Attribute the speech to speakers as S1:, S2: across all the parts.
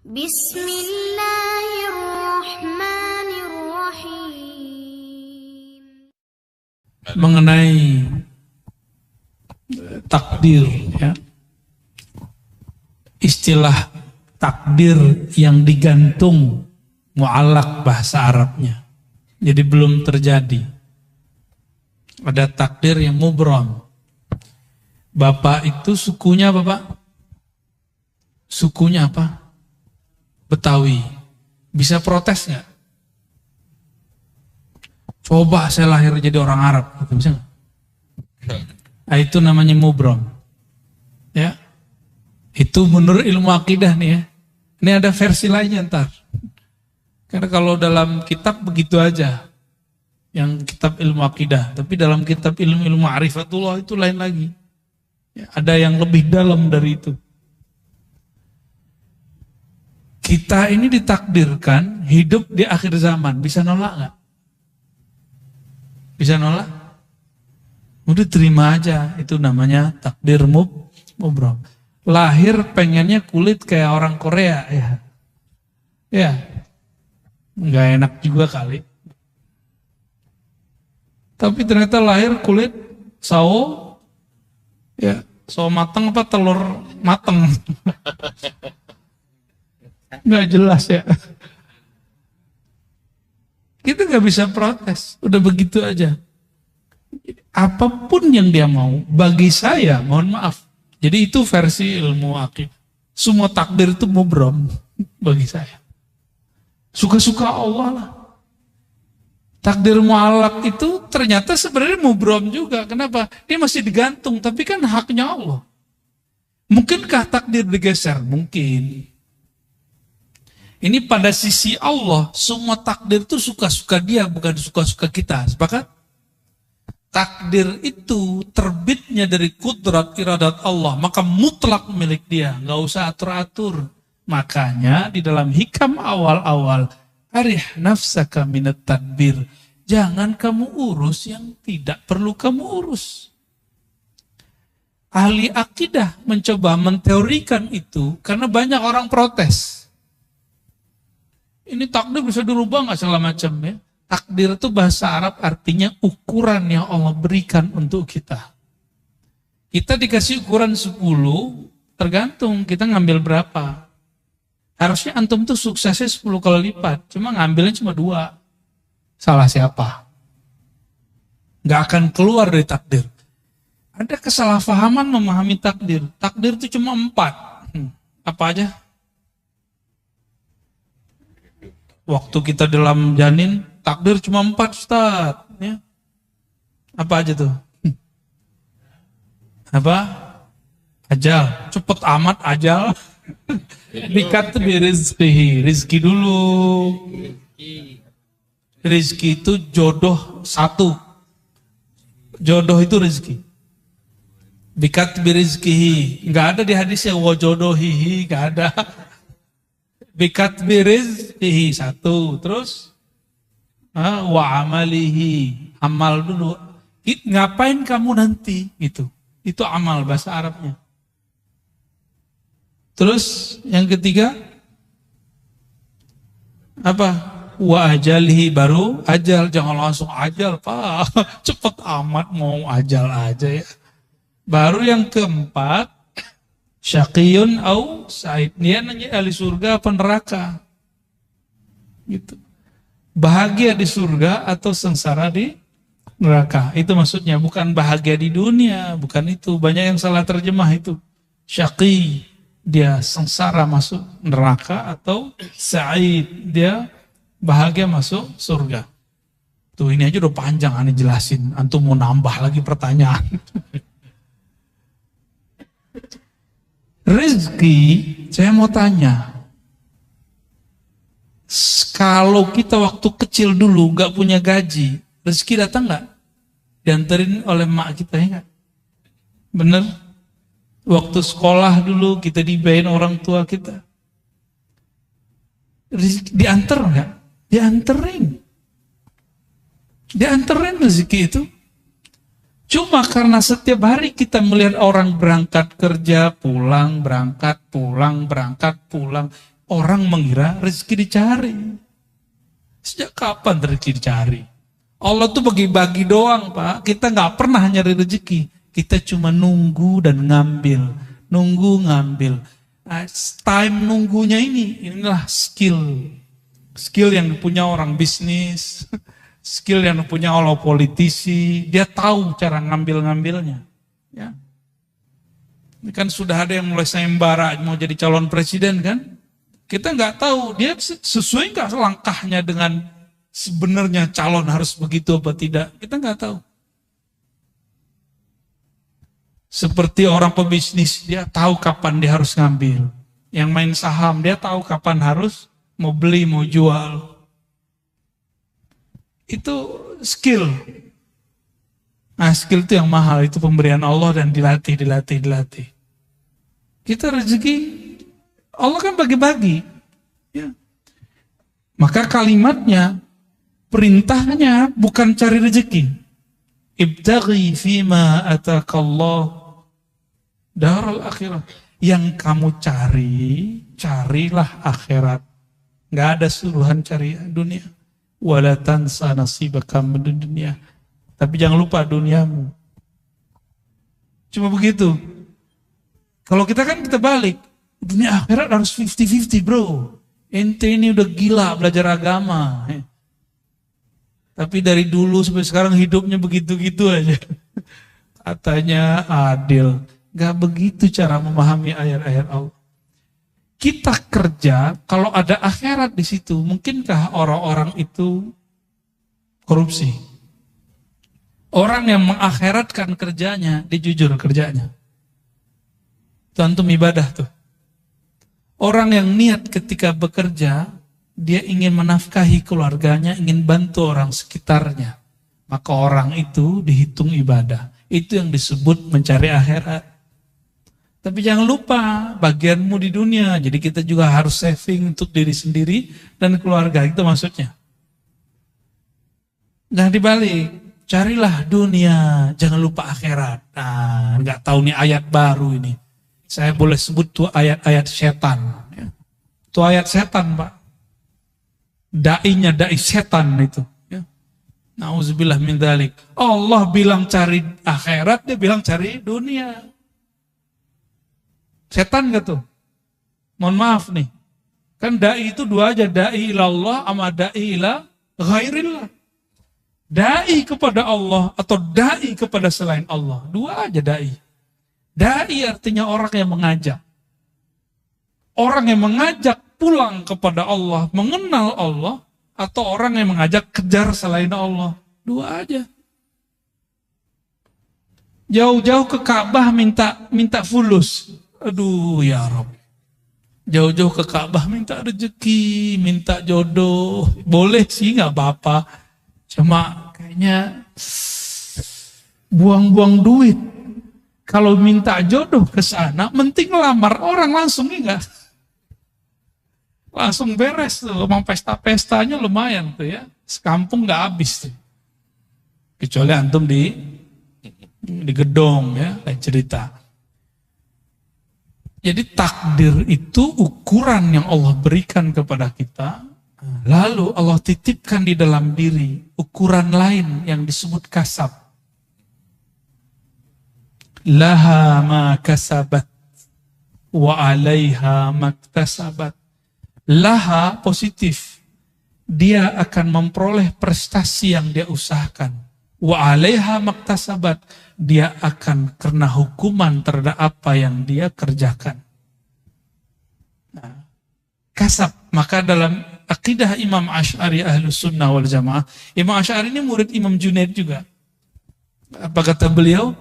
S1: Bismillahirrahmanirrahim.
S2: Mengenai takdir, ya. Istilah takdir yang digantung, mu'allaq bahasa Arabnya. Jadi belum terjadi. Ada takdir yang mubram. Bapak itu sukunya apa, Pak? Sukunya apa? Betawi. Bisa protes nggak? Coba saya lahir jadi orang Arab, bisa nggak? Nah, itu namanya mubram. Ya, itu menurut ilmu akidah nih ya. Ini ada versi lainnya ntar. Karena kalau dalam kitab begitu aja, yang kitab ilmu akidah. Tapi dalam kitab ilmu ma'rifatullah itu lain lagi. Ya, ada yang lebih dalam dari itu. Kita ini ditakdirkan hidup di akhir zaman. Bisa nolak nggak? Bisa nolak? Udah terima aja. Itu namanya takdir mubram. Lahir pengennya kulit kayak orang Korea ya. Ya. Nggak enak juga kali. Tapi ternyata lahir kulit sawo. Ya, sawo mateng apa telur mateng. Nggak jelas ya. Kita nggak bisa protes. Udah begitu aja. Apapun yang dia mau, bagi saya, mohon maaf. Jadi itu versi ilmu akidah. Semua takdir itu mubram bagi saya. Suka-suka Allah lah. Takdir mu'allaq itu ternyata sebenarnya mubram juga. Kenapa? Dia masih digantung, tapi kan haknya Allah. Mungkinkah takdir digeser? Mungkin. Ini pada sisi Allah, semua takdir itu suka-suka dia, bukan suka-suka kita. Sepakat? Takdir itu terbitnya dari kudrat iradat Allah, maka mutlak milik dia, nggak usah atur-atur. Makanya di dalam hikam awal-awal, arih nafsaka minat tadbir, jangan kamu urus yang tidak perlu kamu urus. Ahli akidah mencoba menteorikan itu karena banyak orang protes. Ini takdir bisa dirubah nggak segala macam ya. Takdir itu bahasa Arab artinya ukuran yang Allah berikan untuk kita. Kita dikasih ukuran 10, tergantung kita ngambil berapa. Harusnya antum tuh suksesnya 10 kali lipat, cuma ngambilnya cuma 2. Salah siapa? Nggak akan keluar dari takdir. Ada kesalahpahaman memahami takdir. Takdir itu cuma 4. Apa aja? Waktu kita dalam janin, takdir cuma 4, Ustaz. Ya. Apa aja tuh? Apa? Ajal. Cepet amat ajal. Dikatabi rizkihi. Rizki dulu. Rizki itu jodoh 1. Jodoh itu rizki. Dikatabi rizkihi. Nggak ada di hadisnya wajodohihi. Nggak ada. Bikat birizkihi 1, terus wa amalihi, amal dulu. Ngapain kamu nanti? Itu amal bahasa Arabnya. Terus yang ketiga apa? Wa ajalihi, baru ajal. Jangan langsung ajal, Pak. Cepet amat mau ajal aja ya. Baru yang keempat, syaqiyun au sa'id. Dia nanya ahli surga apa neraka. Gitu. Bahagia di surga atau sengsara di neraka. Itu maksudnya, bukan bahagia di dunia, bukan itu. Banyak yang salah terjemah itu. Syaqi, dia sengsara masuk neraka, atau sa'id, dia bahagia masuk surga. Tuh ini aja udah panjang aneh jelasin. Antum mau nambah lagi pertanyaan. Rezeki, saya mau tanya, kalau kita waktu kecil dulu nggak punya gaji, rezeki datang nggak? Dianterin oleh mak kita ya nggak? Bener? Waktu sekolah dulu kita dibayarin orang tua kita, rezeki dianter nggak? Dianterin rezeki itu. Cuma karena setiap hari kita melihat orang berangkat kerja, pulang, berangkat, pulang, Orang mengira rezeki dicari. Sejak kapan rezeki dicari? Allah tuh bagi-bagi doang, Pak. Kita nggak pernah nyari rezeki. Kita cuma nunggu dan ngambil. Nunggu, ngambil. Nah, time nunggunya inilah skill. Skill yang punya orang bisnis. Skill yang punya orang politisi. Dia tahu cara ngambil-ngambilnya. Ya. Ini kan sudah ada yang mulai sayembara mau jadi calon presiden kan? Kita nggak tahu dia sesuai nggak langkahnya dengan sebenarnya calon harus begitu apa tidak. Kita nggak tahu. Seperti orang pebisnis, dia tahu kapan dia harus ngambil. Yang main saham, dia tahu kapan harus mau beli, mau jual. Itu skill. Nah, skill itu yang mahal, itu pemberian Allah dan dilatih. Kita rezeki Allah kan bagi-bagi. Ya. Maka kalimatnya, perintahnya bukan cari rezeki. Ibtaghi fima atakallah darul akhirah. Yang kamu carilah akhirat. Nggak ada suruhan cari dunia. Wala tansa nasibaka minad dunya. Tapi jangan lupa duniamu. Cuma begitu. Kalau kita kan kita balik. Dunia akhirat harus 50-50 bro. Ente ini udah gila belajar agama. Tapi dari dulu sampai sekarang hidupnya begitu-gitu aja. Katanya adil. Gak begitu cara memahami ayat-ayat Allah. Kita kerja, kalau ada akhirat di situ, mungkinkah orang-orang itu korupsi? Orang yang mengakhiratkan kerjanya, dia jujur kerjanya. Itu antum ibadah tuh. Orang yang niat ketika bekerja, dia ingin menafkahi keluarganya, ingin bantu orang sekitarnya. Maka orang itu dihitung ibadah. Itu yang disebut mencari akhirat. Tapi jangan lupa bagianmu di dunia. Jadi kita juga harus saving untuk diri sendiri dan keluarga. Itu maksudnya. Jangan dibalik. Carilah dunia, jangan lupa akhirat. Nah, nggak tahu nih ayat baru ini. Saya boleh sebut tuh ayat-ayat setan. Itu ayat setan, Pak. Dai-nya dai setan itu. Nauzubillah min dzalik. Allah bilang cari akhirat, dia bilang cari dunia. Setan gak tuh? Mohon maaf nih. Kan dai itu dua aja, dai ilallah sama dai ila ghairillah. Dai kepada Allah atau dai kepada selain Allah. Dua aja dai. Dai artinya orang yang mengajak. Orang yang mengajak pulang kepada Allah, mengenal Allah, atau orang yang mengajak kejar selain Allah. Dua aja. Jauh-jauh ke Ka'bah minta fulus. Aduh ya Rabb. Jauh-jauh ke Ka'bah minta rezeki, minta jodoh. Boleh sih gak apa-apa. Cuma kayaknya buang-buang duit. Kalau minta jodoh ke sana, mending lamar orang langsung enggak. Langsung beres tuh, mau pesta-pestanya lumayan tuh ya. Sekampung nggak habis tuh. Kecuali antum di gedong ya, lain cerita. Jadi takdir itu ukuran yang Allah berikan kepada kita. Lalu Allah titipkan di dalam diri ukuran lain yang disebut kasab. Laha ma kasabat wa alaiha maktasabat. Laha positif. Dia akan memperoleh prestasi yang dia usahakan. Wa alaiha maktasabat. Dia akan kena hukuman terhadap apa yang dia kerjakan. Nah, kasab. Maka dalam akidah Imam Asy'ari Ahlus Sunnah wal Jamaah, Imam Asy'ari ini murid Imam Junaid juga. Apa kata beliau?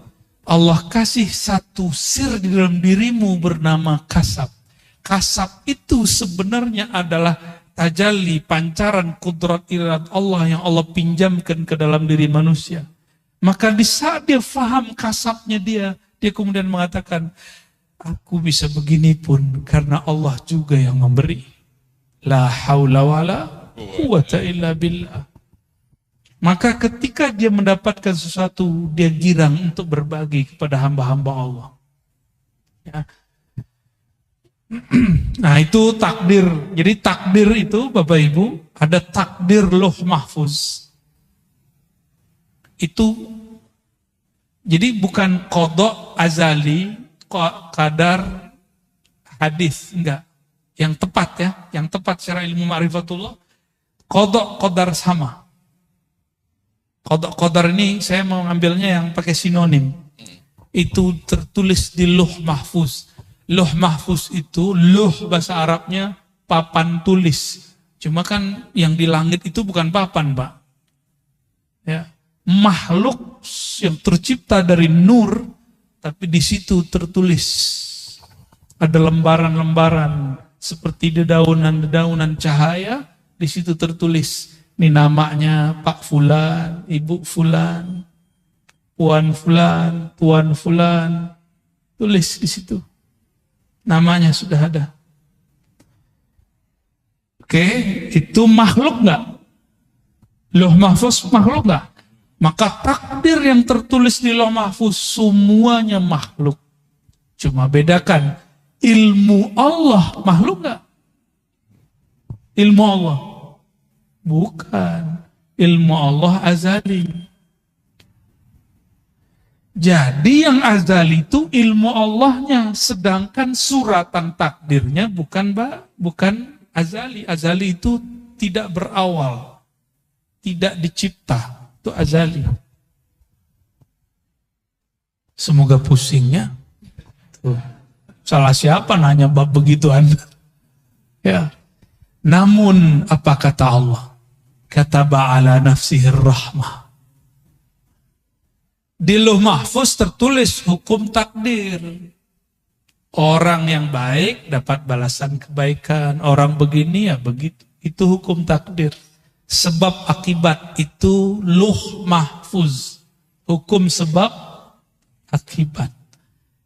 S2: Allah kasih satu sir di dalam dirimu bernama kasab. Kasab itu sebenarnya adalah tajalli, pancaran kudrat iradat Allah yang Allah pinjamkan ke dalam diri manusia. Maka di saat dia faham kasabnya dia kemudian mengatakan, aku bisa begini pun karena Allah juga yang memberi. La haula wala quwata illa billah. Maka ketika dia mendapatkan sesuatu, dia girang untuk berbagi kepada hamba-hamba Allah. Ya. Nah itu takdir. Jadi takdir itu Bapak Ibu, ada takdir Lauh Mahfuz. Itu jadi bukan qada azali, qadar hadis, enggak. Yang tepat ya, yang tepat secara ilmu ma'rifatullah, qadar sama. Qadar ini saya mau ngambilnya yang pakai sinonim. Itu tertulis di Lauh Mahfuz. Lauh Mahfuz itu, lauh bahasa Arabnya papan tulis. Cuma kan yang di langit itu bukan papan, Pak. Ya. Makhluk yang tercipta dari nur, tapi di situ tertulis. Ada lembaran-lembaran seperti dedaunan-dedaunan cahaya, di situ tertulis. Ini namanya Pak Fulan, Ibu Fulan, Puan Fulan, Tuan Fulan. Tulis di situ. Namanya sudah ada. Oke, itu makhluk nggak? Lauh Mahfuz makhluk nggak? Maka takdir yang tertulis di Lauh Mahfuz semuanya makhluk. Cuma bedakan, ilmu Allah makhluk nggak? Ilmu Allah bukan. Ilmu Allah azali. Jadi yang azali itu ilmu Allahnya, sedangkan suratan takdirnya bukan azali. Azali itu tidak berawal, tidak dicipta, itu azali. Semoga pusingnya. Tuh. Salah siapa nanya bab begituan? Ya. Namun apa kata Allah? Kataba ala nafsihi rahmah. Di Lauh Mahfuz tertulis hukum takdir. Orang yang baik dapat balasan kebaikan. Orang begini ya begitu. Itu hukum takdir. Sebab akibat itu Lauh Mahfuz. Hukum sebab akibat.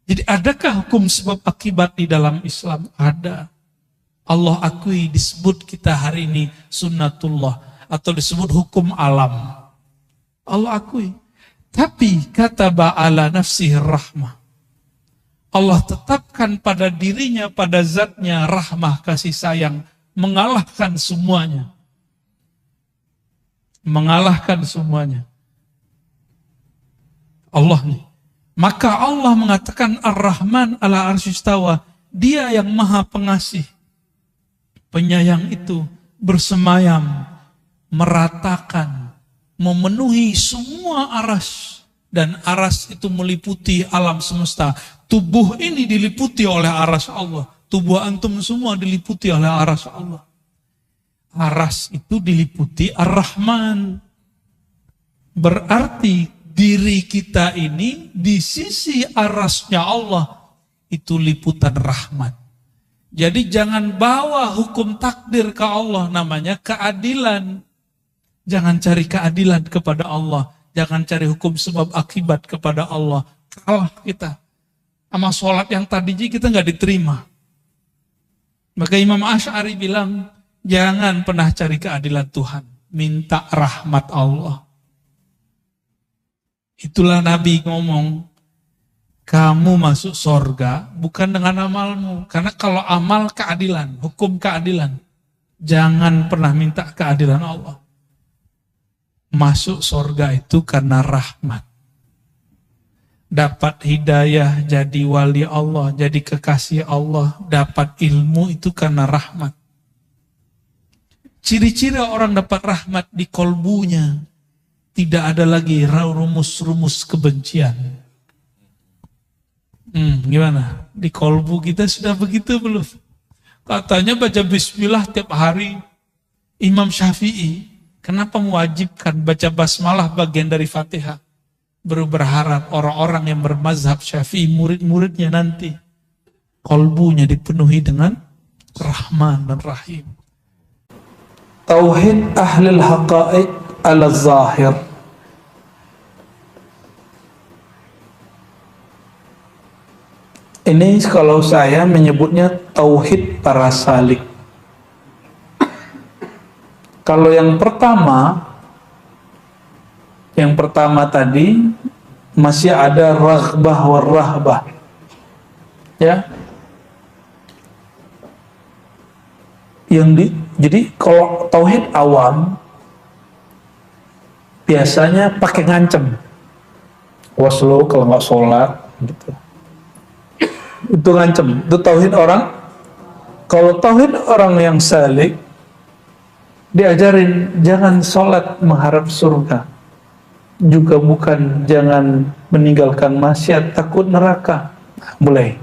S2: Jadi adakah hukum sebab akibat di dalam Islam? Ada. Allah akui disebut kita hari ini sunnatullah. Atau disebut hukum alam. Allah akui. Tapi kata ba'ala nafsih rahmah. Allah tetapkan pada dirinya, pada zatnya rahmah, kasih sayang. Mengalahkan semuanya. Mengalahkan semuanya. Allah nih. Maka Allah mengatakan Ar-Rahman ala arsyistawa. Dia yang maha pengasih. Penyayang itu bersemayam. Meratakan. Memenuhi semua aras. Dan aras itu meliputi alam semesta. Tubuh ini diliputi oleh aras Allah. Tubuh antum semua diliputi oleh aras Allah. Aras itu diliputi Ar-Rahman. Berarti diri kita ini di sisi arasnya Allah. Itu liputan rahmat. Jadi jangan bawa hukum takdir ke Allah. Namanya keadilan. Jangan cari keadilan kepada Allah. Jangan cari hukum sebab akibat kepada Allah. Kalah kita. Sama sholat yang tadinya kita nggak diterima. Maka Imam Asy'ari bilang, jangan pernah cari keadilan Tuhan. Minta rahmat Allah. Itulah Nabi ngomong, kamu masuk sorga bukan dengan amalmu. Karena kalau amal keadilan, hukum keadilan. Jangan pernah minta keadilan Allah. Masuk sorga itu karena rahmat. Dapat hidayah, jadi wali Allah, jadi kekasih Allah. Dapat ilmu itu karena rahmat. Ciri-ciri orang dapat rahmat di kolbunya. Tidak ada lagi rumus-rumus kebencian. Gimana? Di kolbu kita sudah begitu belum? Katanya baca bismillah tiap hari. Imam Syafi'i, kenapa mewajibkan baca basmalah bagian dari Fatihah? Baru berharap orang-orang yang bermazhab Syafi'i, murid-muridnya nanti, kolbunya dipenuhi dengan Rahman dan Rahim. Tauhid ahlil haqa'iq ala zahir. Ini kalau saya menyebutnya tauhid para salik. Kalau yang pertama tadi masih ada raghbah war rahbah. Ya.
S1: Jadi kalau tauhid awam biasanya pakai ngancem, was lo kalau nggak sholat gitu, itu ngancem, itu tauhid orang. Kalau tauhid orang yang salik, diajarin jangan sholat mengharap surga, juga bukan jangan meninggalkan maksiat takut neraka, mulai.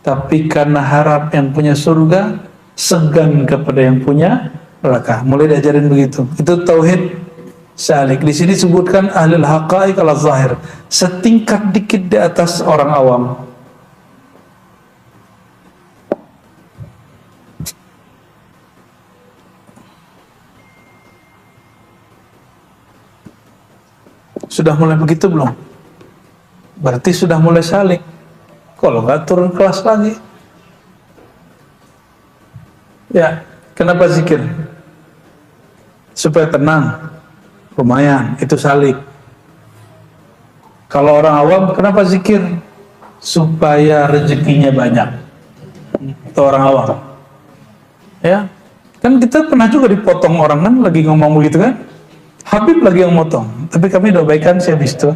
S1: Tapi karena harap yang punya surga, segan kepada yang punya neraka, mulai diajarin begitu. Itu tauhid salik. Di sini disebutkan ahlul haqaiq ala zahir, setingkat dikit di atas orang awam. Sudah mulai begitu belum? Berarti sudah mulai salik. Kalau nggak turun kelas lagi. Ya, kenapa zikir? Supaya tenang. Lumayan, itu salik. Kalau orang awam, kenapa zikir? Supaya rezekinya banyak. Itu orang awam. Ya, kan kita pernah juga dipotong orang kan, lagi ngomong begitu kan? Habib lagi yang motong, tapi kami udah baikan sih habis itu.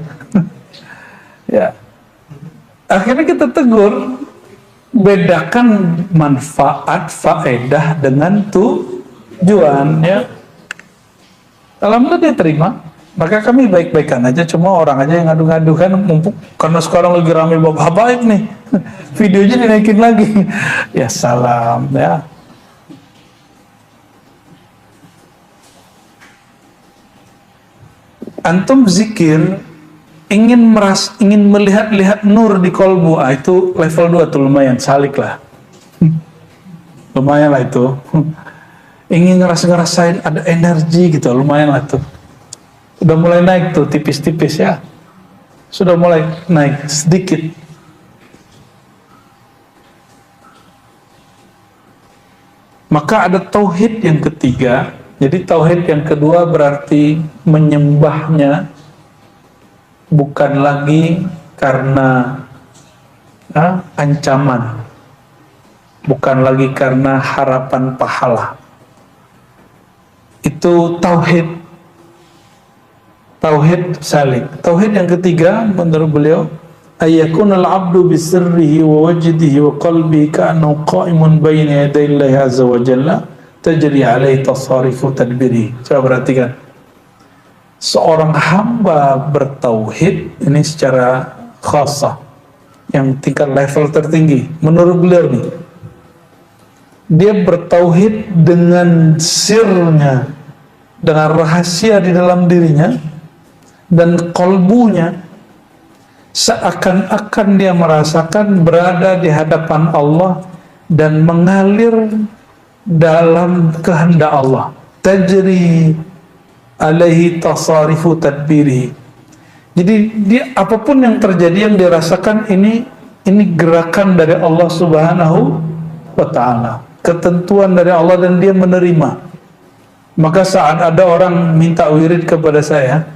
S1: Ya, akhirnya kita tegur, bedakan manfaat faedah dengan tujuan. Ya, alhamdulillah dia terima, maka kami baik-baikan aja. Cuma orang aja yang ngadu-ngadu kan, mumpuk karena sekarang lagi ramai bab habaib nih, videonya dinaikin lagi. Ya salam ya. Antum zikir ingin melihat nur di kolbu, itu level 2 tuh, lumayan salik lah. Lumayan lah itu. Ingin ngerasain ada energi gitu, lumayan lah tuh. Udah mulai naik tuh tipis-tipis ya. Sudah mulai naik sedikit. Maka ada tauhid yang ketiga. Jadi tauhid yang kedua berarti menyembahnya bukan lagi karena ancaman, bukan lagi karena harapan pahala. Itu tauhid salik. Tauhid yang ketiga menurut beliau, ayyakunal abdu bisirrihi wa wajdihi wa qalbihi ka'annahu qa'imun baina yaday Allah azza wa jalla tajri alaihi tasarifu tadbiri. Coba perhatikan, seorang hamba bertauhid ini secara khasah, yang tingkat level tertinggi menurut beliau nih, dia bertauhid dengan sirnya, dengan rahasia di dalam dirinya dan kolbunya, seakan-akan dia merasakan berada di hadapan Allah dan mengalir dalam kehendak Allah. Tajri alaihi tasarifu tadbiri. Jadi dia apapun yang terjadi, yang dirasakan ini gerakan dari Allah Subhanahu wa ta'ala, ketentuan dari Allah, dan dia menerima. Maka saat ada orang minta wirid kepada saya,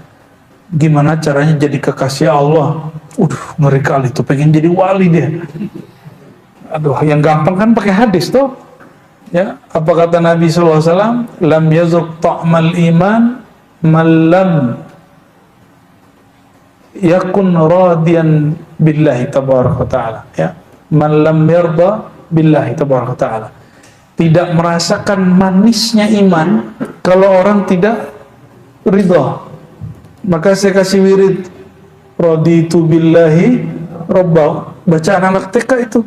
S1: gimana caranya jadi kekasih Allah? Ngeri kali tuh, pengen jadi wali dia. Aduh, yang gampang kan pakai hadis tuh. Ya, apa kata Nabi SAW? Lam yazuk ta'mal iman man lam yakun radiyan billahi tabaraka ta'ala. Ya, man lam yarda billahi tabaraka ta'ala. Tidak merasakan manisnya iman kalau orang tidak ridha. Maka saya kasih wirid raditu billahi rabba. Baca anak-anak TK itu,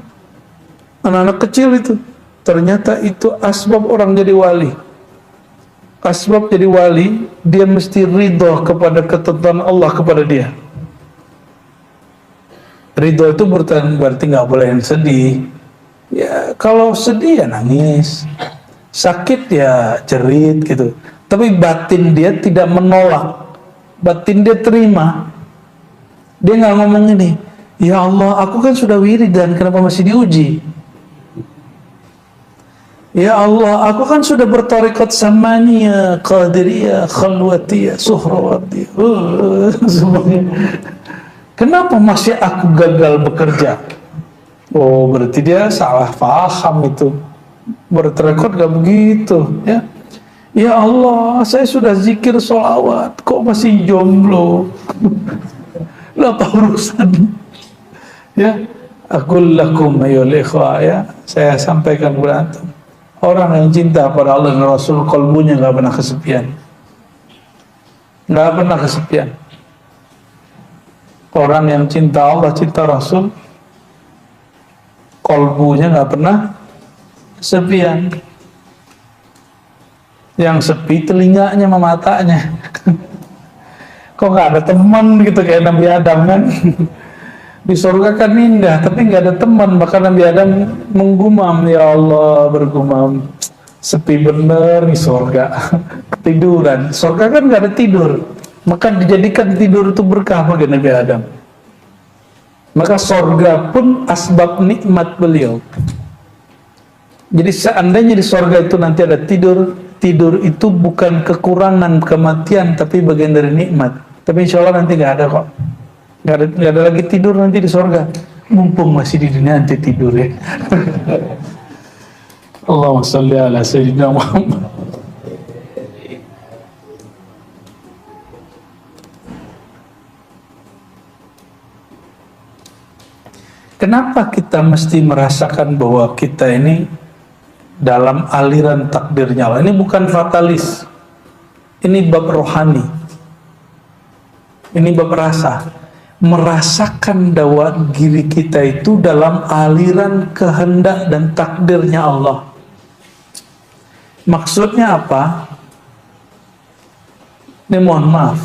S1: anak-anak kecil itu. Ternyata itu asbab orang jadi wali. Asbab jadi wali, dia mesti ridho kepada ketentuan Allah kepada dia. Ridho itu berarti nggak boleh yang sedih. Ya, kalau sedih ya nangis, sakit ya jerit gitu. Tapi batin dia tidak menolak, batin dia terima. Dia nggak ngomong ini, ya Allah, aku kan sudah wiridan, kenapa masih diuji? Ya Allah, aku kan sudah bertarekat samaniyah, qadiriyah, khalwatiyah, suhrawatiyah. Semuanya. Kenapa masih aku gagal bekerja? Oh, berarti dia salah paham itu. Bertrekot gak begitu, ya. Ya Allah, saya sudah zikir sholawat, kok masih jomblo? Lah apa urusan? Ya, aqul lakum ayyuhal ikhwah, ya, saya sampaikan kepada antum. Orang yang cinta pada Allah dan Rasul, kalbunya gak pernah kesepian. Gak pernah kesepian. Orang yang cinta Allah, cinta Rasul, kalbunya gak pernah kesepian. Yang sepi telinganya sama matanya. Kok nggak ada teman gitu kayak Nabi Adam kan? Di surga kan indah, tapi nggak ada teman. Maka Nabi Adam menggumam, ya Allah, bergumam, sepi bener di surga. Ketiduran. Surga kan nggak ada tidur. Maka dijadikan tidur itu berkah bagi Nabi Adam. Maka surga pun asbab nikmat beliau. Jadi seandainya di surga itu nanti ada tidur, tidur itu bukan kekurangan kematian, tapi bagian dari nikmat. Tapi insya Allah nanti nggak ada kok, nggak ada lagi tidur nanti di surga. Mumpung masih di dunia nanti tidur ya. Allahumma sholli ala sayyidina Muhammad. Kenapa kita mesti merasakan bahwa kita ini dalam aliran takdirnya Allah? Ini bukan fatalis, ini bab rohani, ini bab rasa. Merasakan bahwa diri kita itu dalam aliran kehendak dan takdirnya Allah. Maksudnya apa? Ini mohon maaf,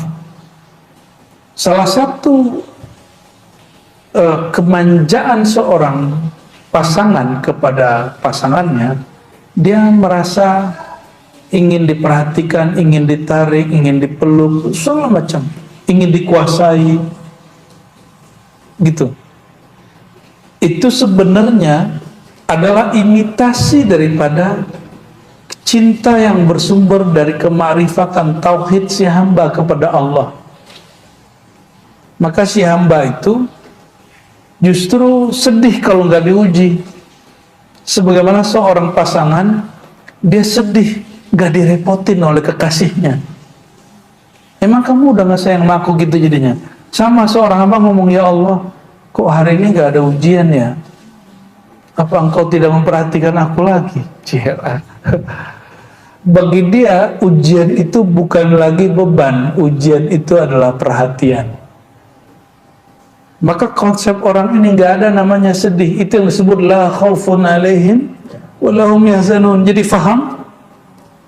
S1: salah satu kemanjaan seorang pasangan kepada pasangannya, dia merasa ingin diperhatikan, ingin ditarik, ingin dipeluk, segala macam, ingin dikuasai, gitu. Itu sebenarnya adalah imitasi daripada cinta yang bersumber dari kemarifatan tauhid si hamba kepada Allah. Maka si hamba itu justru sedih kalau nggak diuji. Sebagaimana seorang pasangan, dia sedih nggak direpotin oleh kekasihnya. Emang kamu udah nggak sayang sama aku gitu jadinya? Sama seorang hamba ngomong, ya Allah, kok hari ini nggak ada ujian ya? Apa engkau tidak memperhatikan aku lagi? Cira. Bagi dia ujian itu bukan lagi beban, ujian itu adalah perhatian. Maka konsep orang ini nggak ada namanya sedih. Itu yang disebut la khaufun alaihim wa lahum yahzanun. Jadi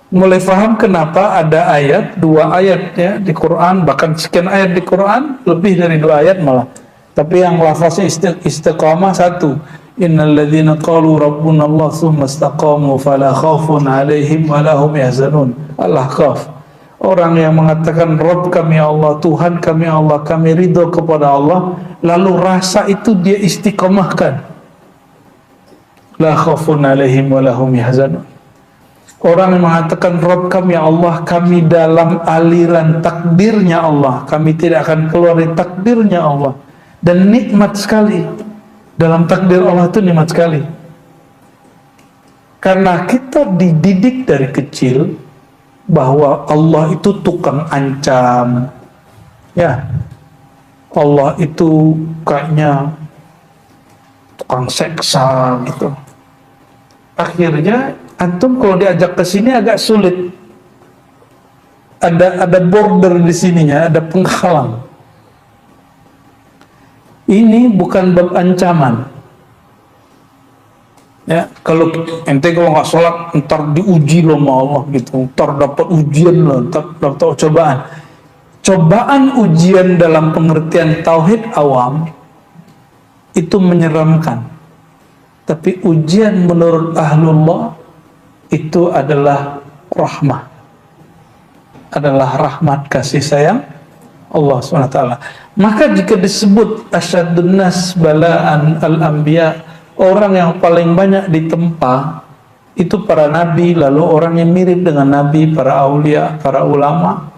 S1: mulai faham kenapa ada ayat, 2 ayat ya di Quran, bahkan sekian ayat di Quran, lebih dari 2 ayat malah. Tapi yang lafaznya istiqamah 1. Innal ladzina qalu rabbuna Allah tsumma istaqamu fala khaufun alaihim wa lahum yahzanun. Al-Ahqaf. Orang yang mengatakan Rabb kami Allah, Tuhan kami Allah, kami ridho kepada Allah, lalu rasa itu dia istiqomahkan. La khaufun alaihim wa lahum yahzanun. Orang yang mengatakan Rabb kami Allah, kami dalam aliran takdirnya Allah, kami tidak akan keluar dari takdirnya Allah. Dan nikmat sekali, dalam takdir Allah itu nikmat sekali. Karena kita dididik dari kecil bahwa Allah itu tukang ancam, ya, Allah itu kayaknya tukang seksa gitu. Akhirnya antum kalau diajak ke sini agak sulit. Ada border di sininya, ada penghalang. Ini bukan bab ancaman. Ya, kalau ente kalau nggak sholat ntar diuji loh sama Allah gitu, ntar dapat ujian loh, ntar dapat cobaan. Cobaan ujian dalam pengertian tauhid awam itu menyeramkan. Tapi ujian menurut ahlullah itu adalah rahmah, adalah rahmat kasih sayang Allah SWT. Maka jika disebut asyadun nas balaan al-anbiya, orang yang paling banyak ditempa itu para nabi, lalu orang yang mirip dengan nabi, para aulia, para ulama.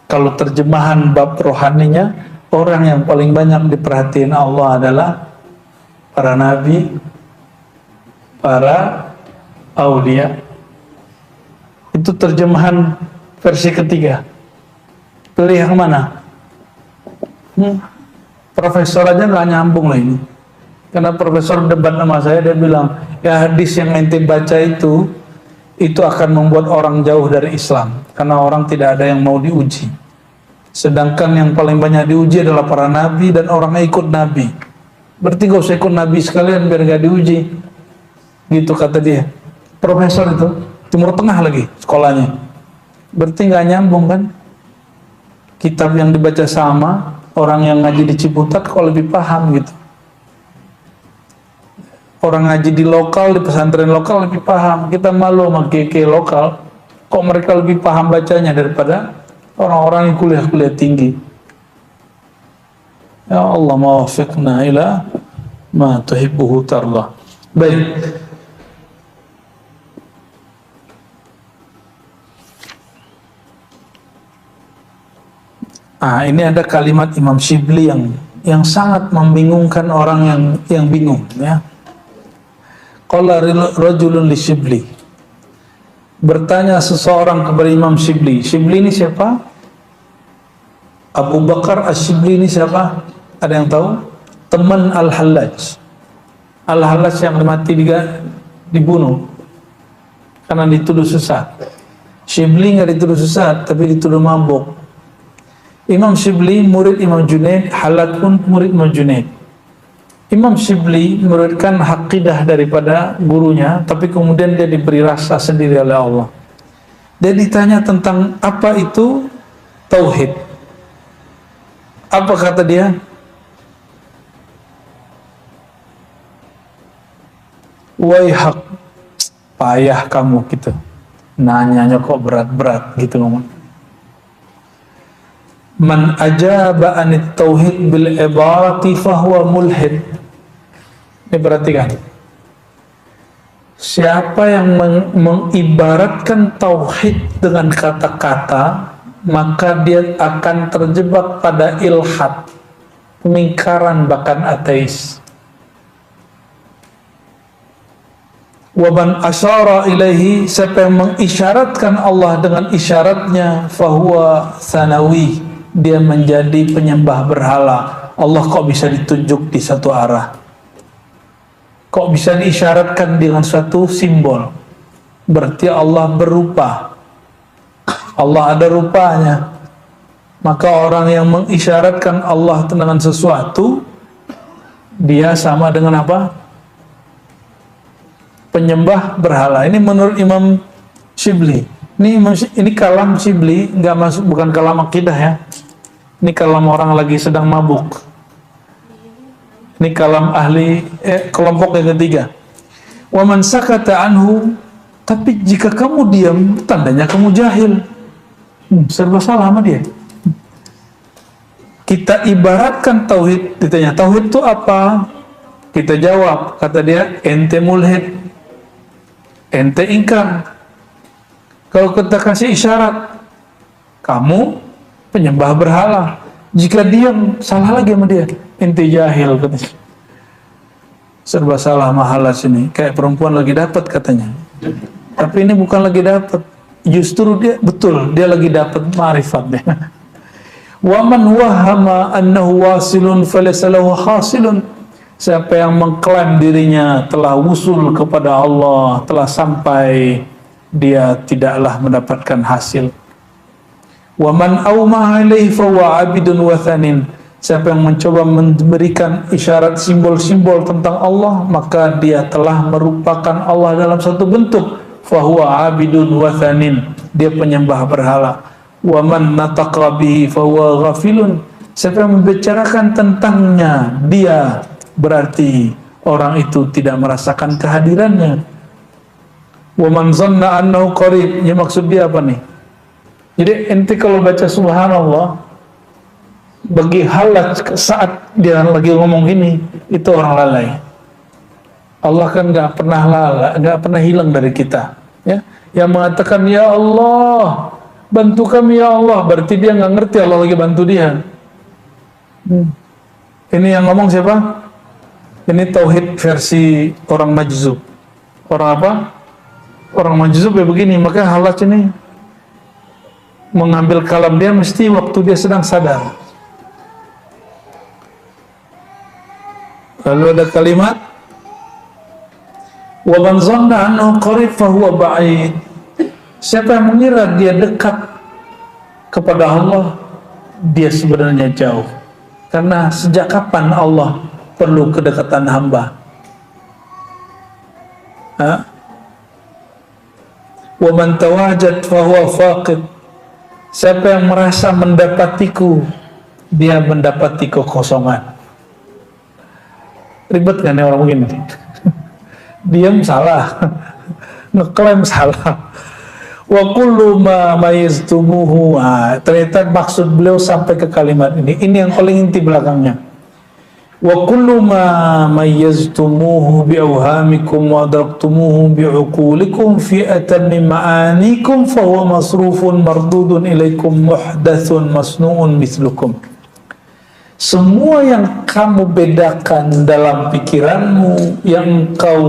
S1: Kalau terjemahan bab rohaninya, orang yang paling banyak diperhatiin Allah adalah para nabi, para aulia. Itu terjemahan versi ketiga. Pilih yang mana? Profesor aja nggak nyambung lah ini. Karena profesor debat sama saya, dia bilang, ya hadis yang ente baca itu akan membuat orang jauh dari Islam. Karena orang tidak ada yang mau diuji. Sedangkan yang paling banyak diuji adalah para nabi dan orang yang ikut nabi. Berarti gak usah ikut nabi sekalian biar gak diuji. Gitu kata dia. Profesor itu, Timur Tengah lagi sekolahnya. Berarti gak nyambung kan? Kitab yang dibaca sama, orang yang ngaji di Ciputat kok lebih paham gitu. Orang ngaji di lokal, di pesantren lokal lebih paham. Kita malu sama KK lokal, kok mereka lebih paham bacanya daripada orang-orang yang kuliah-kuliah tinggi. Ya Allah, mawafiqna ila ma tuhibbuhu tarlah. Baik. Ini ada kalimat Imam Shibli yang sangat membingungkan orang yang bingung, ya. Qala rajulun li Shibli. Bertanya seseorang kepada Imam Shibli. Shibli ini siapa? Abu Bakar Ash-Shibli ini siapa? Ada yang tahu? Teman Al-Hallaj. Al-Hallaj yang mati dibunuh karena dituduh sesat. Shibli nggak dituduh sesat, tapi dituduh mabuk. Imam Shibli murid Imam Junaid, Hallaj pun murid Imam Junaid. Imam Shibli memuridkan aqidah daripada gurunya, tapi kemudian dia diberi rasa sendiri oleh Allah. Dia ditanya tentang apa itu tauhid. Apa kata dia? Waihak, payah kamu gitu. Nanyanya kok berat-berat gitu ngomong. Man ajaba anit tauhid bil ibarati fahuwa mulhid. Ini perhatikan. Siapa yang mengibaratkan tauhid dengan kata-kata, maka dia akan terjebak pada ilhad, pemingkaran, bahkan ateis. Waban asyara ilaihi, siapa yang mengisyaratkan Allah dengan isyaratnya, fahuwa sanawi, dia menjadi penyembah berhala. Allah kok bisa ditunjuk di satu arah? Kok bisa diisyaratkan dengan suatu simbol? Berarti Allah berupa. Allah ada rupanya. Maka orang yang mengisyaratkan Allah dengan sesuatu, dia sama dengan apa? Penyembah berhala. Ini menurut Imam Shibli. Ini kalam Shibli, nggak masuk, bukan kalam akidah ya. Ini kalam orang lagi sedang mabuk. Ini kalam ahli kelompok yang ketiga. Wa man sakata anhu, tapi jika kamu diam, tandanya kamu jahil. Serba salah sama dia. Kita ibaratkan tauhid, ditanya tauhid itu apa? Kita jawab, kata dia, ente mulhid, ente ingkar. Kalau kita kasih isyarat, kamu penyembah berhala. Jika diam, salah lagi sama dia, ente jahil katanya. Serba salah mahala sini, kayak perempuan lagi dapat katanya. Tapi ini bukan lagi dapat, justru dia betul, dia lagi dapat ma'rifat dia. Wa man wahama annahu wasilun falaysa lahu hasilun. Siapa yang mengklaim dirinya telah wusul kepada Allah, telah sampai, dia tidaklah mendapatkan hasil. Wa man awma ilaihi fa huwa abidun wathanin. Siapa yang mencoba memberikan isyarat simbol-simbol tentang Allah, maka dia telah merupakan Allah dalam satu bentuk. Fa huwa abidun wathanin. Dia penyembah berhala. Wa man nataqa bihi fa huwa ghafilun. Siapa yang membicarakan tentangnya, dia berarti orang itu tidak merasakan kehadirannya. Wa man zanna annahu qarib. Ya, maksud dia apa nih? Jadi ente kalau baca subhanallah, bagi Hallaj saat dia lagi ngomong gini, itu orang lalai. Allah kan nggak pernah lalai, nggak pernah hilang dari kita. Ya, yang mengatakan ya Allah, bantu kami ya Allah, berarti dia nggak ngerti Allah lagi bantu dia. Ini yang ngomong siapa? Ini tauhid versi orang majzub. Orang apa? Orang majzub ya begini, maka Hallaj ini mengambil kalam dia mesti waktu dia sedang sadar. Lalu ada kalimat wa man zanna annahu qarib fa huwa ba'id. Siapa yang mengira dia dekat kepada Allah, dia sebenarnya jauh. Karena sejak kapan Allah perlu kedekatan hamba? Wa man tawajad fa huwa faqid. Siapa yang merasa mendapatiku, dia mendapati kekosongan. Ribet kan ya orang begini? Diam salah, ngeklaim salah. Wa kullu ma mayiztumuhu. Ternyata maksud beliau sampai ke kalimat ini. Ini yang paling inti belakangnya. Wa kullu ma mayiztumuhu bi'awhamikum wa adraktumuhu bi'uqulikum fi atammi ma'anikum fa huwa masrufun mardudun ilaikum muhdathun masnu'un mislukum. Semua yang kamu bedakan dalam pikiranmu, yang engkau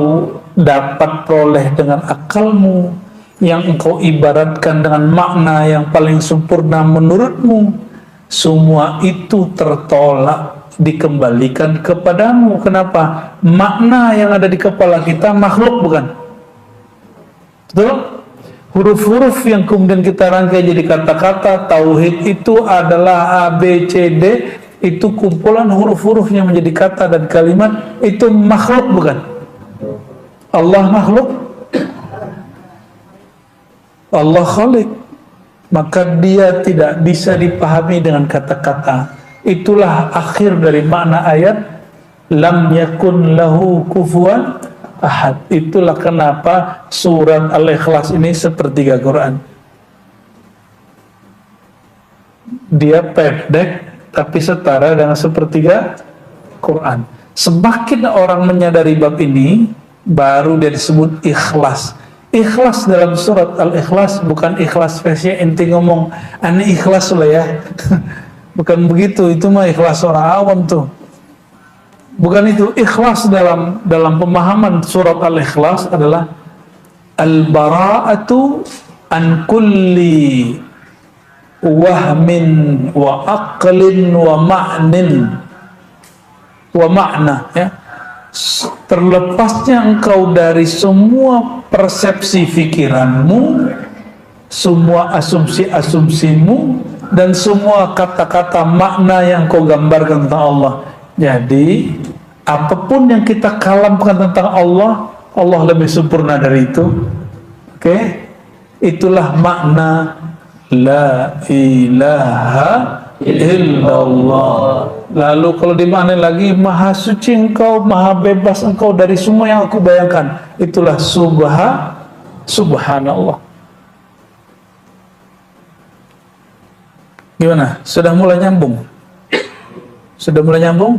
S1: dapat peroleh dengan akalmu, yang engkau ibaratkan dengan makna yang paling sempurna menurutmu, semua itu tertolak, dikembalikan kepadamu. Kenapa? Makna yang ada di kepala kita makhluk, bukan? Betul? Huruf-huruf yang kemudian kita rangkai jadi kata-kata tauhid itu adalah A, B, C, D. Itu kumpulan huruf-huruf yang menjadi kata dan kalimat. Itu makhluk, bukan? Allah makhluk, Allah khalik, maka dia tidak bisa dipahami dengan kata-kata. Itulah akhir dari makna ayat lam yakun lahu kufuwan ahad. Itulah kenapa surat Al-Ikhlas ini sepertiga Quran. Dia pendek tapi setara dengan sepertiga Quran. Semakin orang menyadari bab ini, baru dia disebut ikhlas. Ikhlas dalam surat Al-Ikhlas bukan ikhlas versi ente ngomong aneh ikhlas lah ya. Bukan begitu, itu mah ikhlas orang awam tuh. Bukan itu. Ikhlas dalam pemahaman surat Al-Ikhlas adalah al-bara'atu an kulli wahmin wa aqlin wa ma'nin wa ma'na, ya. Terlepasnya engkau dari semua persepsi pikiranmu, semua asumsi-asumsimu, dan semua kata-kata makna yang kau gambarkan tentang Allah. Jadi apapun yang kita kalamkan tentang Allah, Allah lebih sempurna dari itu. Oke? Itulah makna la ilaha illallah. Lalu kalau dimaknai lagi, maha suci engkau, maha bebas engkau dari semua yang aku bayangkan. Itulah subhanallah. Gimana? Sudah mulai nyambung? Sudah mulai nyambung?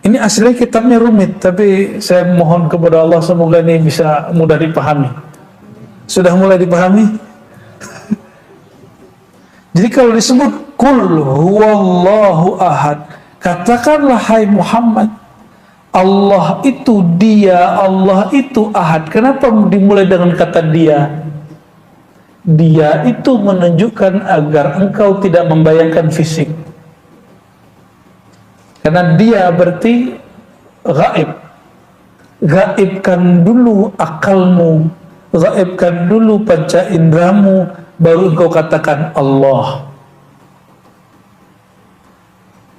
S1: Ini aslinya kitabnya rumit, tapi saya mohon kepada Allah semoga ini bisa mudah dipahami. Sudah mulai dipahami? Jadi kalau disebut kul huwallahu ahad, katakanlah hai Muhammad, Allah itu dia, Allah itu ahad. Kenapa dimulai dengan kata dia? Dia itu menunjukkan agar engkau tidak membayangkan fisik. Karena dia berarti gaib. Gaibkan dulu akalmu, gaibkan dulu panca indramu, baru engkau katakan Allah.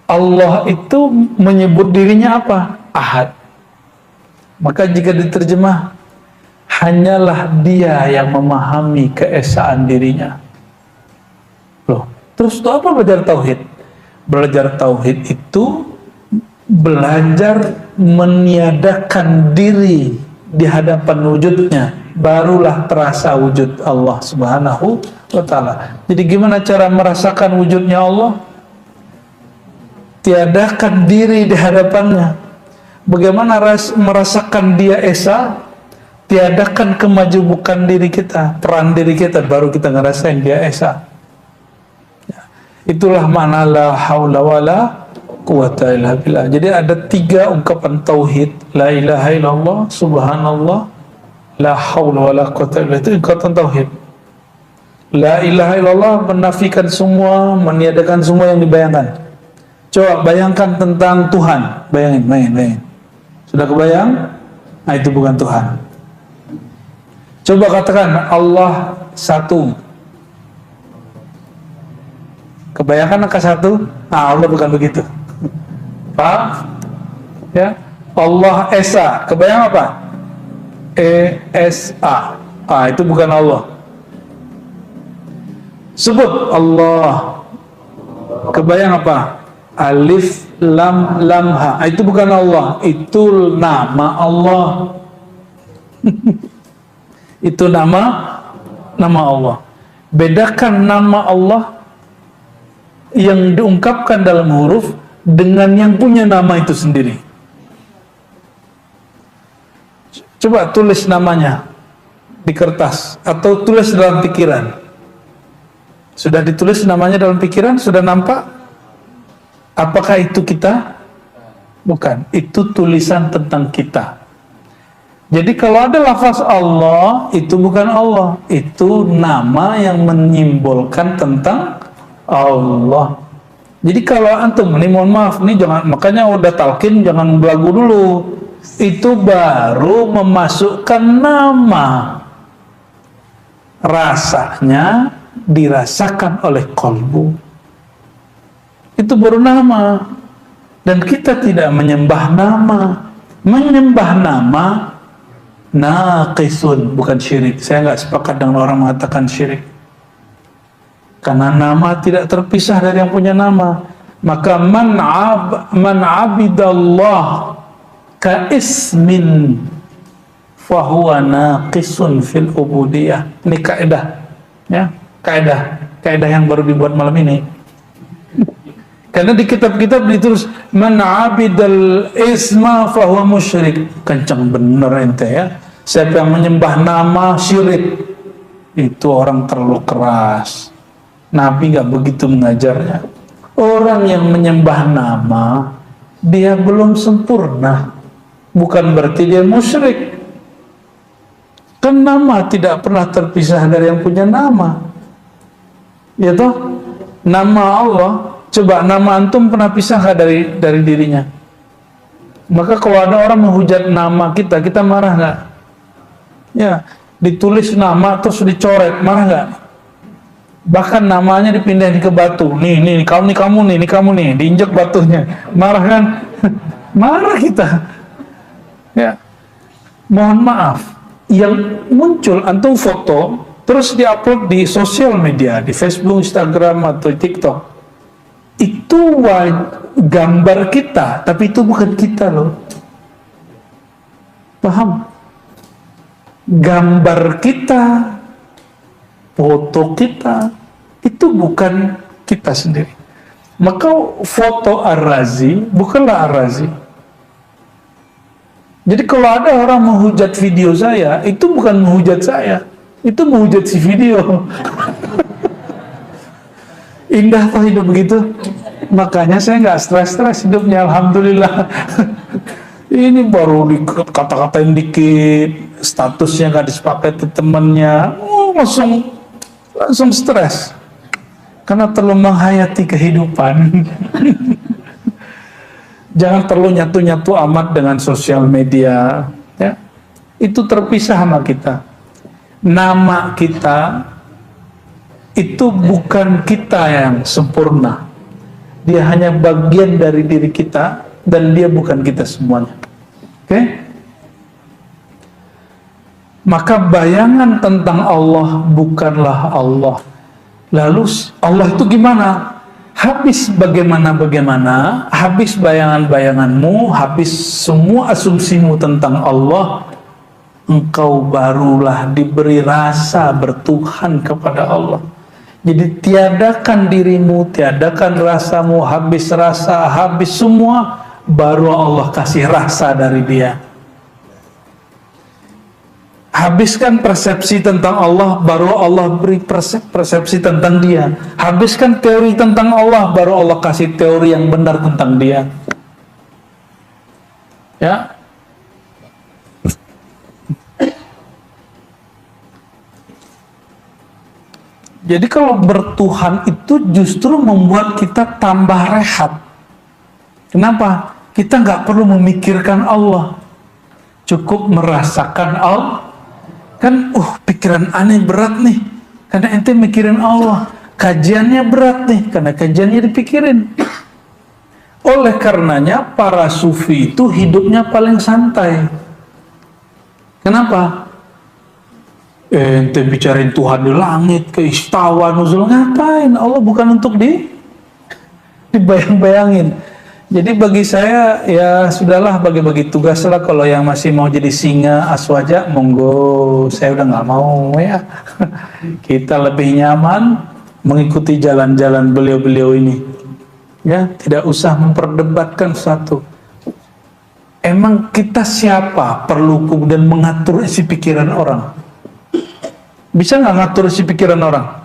S1: Allah itu menyebut dirinya apa? Ahad. Maka jika diterjemah, hanyalah dia yang memahami keesaan dirinya. Loh, terus itu apa belajar tauhid? Belajar tauhid itu belajar meniadakan diri di hadapan wujudnya, barulah terasa wujud Allah Subhanahu wa ta'ala. Jadi gimana cara merasakan wujudnya Allah? Tiadakan diri di hadapannya. Bagaimana merasakan dia esa? Tiadakan kemajemukan diri kita, peran diri kita, baru kita ngerasain dia esa. Itulah makna la haula wala quwata illa billah. Jadi ada 3 ungkapan tauhid: la ilaha illallah, subhanallah, La haula wala quwwata illa billah. Itu ikatan tauhid. La ilaha illallah menafikan semua, meniadakan semua yang dibayangkan. Coba bayangkan tentang Tuhan. Bayangin. Sudah kebayang? Nah, itu bukan Tuhan. Coba katakan Allah satu. Kebayangkan angka satu? Nah, Allah bukan begitu. Paham? Ya. Allah Esa. Kebayang apa? ESA. Ah, itu bukan Allah. Sebut Allah. Kebayang apa? Alif lam lam ha. Itu bukan Allah, itu nama Allah. Itu nama Allah. Bedakan nama Allah yang diungkapkan dalam huruf dengan yang punya nama itu sendiri. Coba tulis namanya di kertas atau tulis dalam pikiran. Sudah ditulis namanya dalam pikiran? Sudah nampak? Apakah itu kita? Bukan. Itu tulisan tentang kita. Jadi kalau ada lafaz Allah, itu bukan Allah. Itu nama yang menyimbolkan tentang Allah. Jadi kalau antum, ini mohon maaf, nih jangan, makanya udah talqin jangan belagu dulu. Itu baru memasukkan nama. Rasanya dirasakan oleh kolbu, itu baru nama. Dan kita tidak menyembah nama. Menyembah nama naqisun, bukan syirik. Saya nggak sepakat dengan orang mengatakan syirik, karena nama tidak terpisah dari yang punya nama. Maka man abidallah ka ismin fahuwa naqisun fil ubudiyah. Ini kaidah, ya. Kaidah yang baru dibuat malam ini. Karena di kitab-kitab ditulis man abidal isma fahuwa musyrik. Kencang bener ente ya. Siapa yang menyembah nama syirik, itu orang terlalu keras. Nabi nggak begitu mengajarnya. Orang yang menyembah nama, dia belum sempurna. Bukan berarti dia musyrik. Kan nama tidak pernah terpisah dari yang punya nama. Ya toh, nama Allah, coba nama antum pernah pisah nggak dari dirinya? Maka kalau ada orang menghujat nama kita, kita marah nggak? Ya, ditulis nama terus dicoret, marah nggak? Bahkan namanya dipindahin ke batu. Nih kamu nih, diinjak batunya, marah kan? Marah kita. Ya, mohon maaf, yang muncul antum foto terus diupload di sosial media, di Facebook, Instagram, atau TikTok, itu gambar kita, tapi itu bukan kita loh. Paham? Gambar kita, foto kita, itu bukan kita sendiri. Maka foto Ar-Razi bukanlah Ar-Razi. Jadi kalau ada orang menghujat video saya, itu bukan menghujat saya, itu menghujat si video. Indah toh hidup begitu. Makanya saya nggak stres hidupnya, alhamdulillah. Ini baru dikata-katain dikit, statusnya nggak disepakati temennya, langsung stres karena terlalu menghayati kehidupan. Jangan terlalu nyatu-nyatu amat dengan sosial media, ya. Itu terpisah sama kita. Nama kita itu bukan kita yang sempurna. Dia hanya bagian dari diri kita dan dia bukan kita semuanya. Oke? Maka bayangan tentang Allah bukanlah Allah. Lalu Allah itu gimana? Habis bagaimana, habis bayangan-bayanganmu, habis semua asumsimu tentang Allah, engkau barulah diberi rasa bertuhan kepada Allah. Jadi tiadakan dirimu, tiadakan rasamu, habis rasa, habis semua, baru Allah kasih rasa dari dia. Habiskan persepsi tentang Allah, baru Allah beri persepsi tentang dia. Habiskan teori tentang Allah, baru Allah kasih teori yang benar tentang dia. Ya. Jadi kalau bertuhan itu justru membuat kita tambah rehat. Kenapa? Kita nggak perlu memikirkan Allah, cukup merasakan Allah. Kan, pikiran aneh berat nih, karena ente mikirin Allah. Kajiannya berat nih, karena kajiannya dipikirin. Oleh karenanya para sufi itu hidupnya paling santai. Kenapa? Ente bicarain Tuhan di langit, ke istawa, nuzul, ngapain? Allah bukan untuk dibayang-bayangin. Jadi bagi saya, ya sudahlah, bagi-bagi tugas lah. Kalau yang masih mau jadi singa, aswaja, monggo. Saya udah nggak mau ya. Kita lebih nyaman mengikuti jalan-jalan beliau-beliau ini. Ya, tidak usah memperdebatkan sesuatu. Emang kita siapa perlu kemudian mengatur isi pikiran orang? Bisa nggak ngatur isi pikiran orang?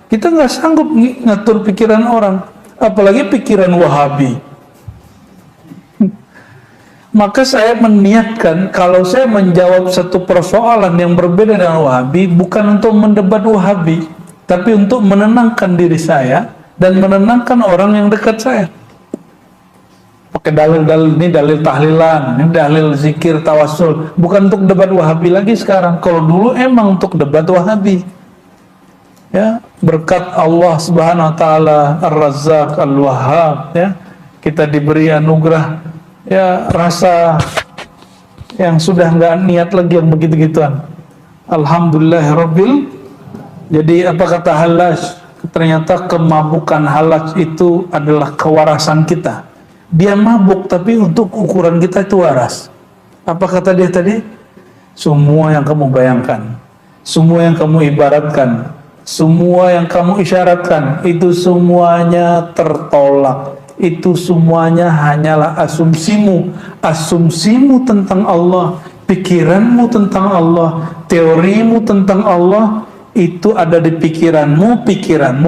S1: Kita nggak sanggup ngatur pikiran orang, apalagi pikiran Wahabi. Maka saya meniatkan, kalau saya menjawab satu persoalan yang berbeda dengan Wahabi, bukan untuk mendebat Wahabi, tapi untuk menenangkan diri saya dan menenangkan orang yang dekat saya. Pakai dalil-dalil, ini dalil tahlilan, ini dalil zikir tawasul, bukan untuk debat Wahabi lagi sekarang. Kalau dulu emang untuk debat Wahabi. Ya, berkat Allah Subhanahu wa taala Ar-Razzaq Al-Wahhab, ya, kita diberi anugerah, ya, rasa yang sudah nggak niat lagi yang begitu-gituan. Alhamdulillahirabbil. Jadi apa kata Hallaj? Ternyata kemabukan Hallaj itu adalah kewarasan kita. Dia mabuk, tapi untuk ukuran kita itu waras. Apa kata dia tadi? Semua yang kamu bayangkan, semua yang kamu ibaratkan, semua yang kamu isyaratkan, itu semuanya tertolak. Itu semuanya hanyalah asumsimu. Asumsimu tentang Allah, pikiranmu tentang Allah, teorimu tentang Allah, itu ada di pikiranmu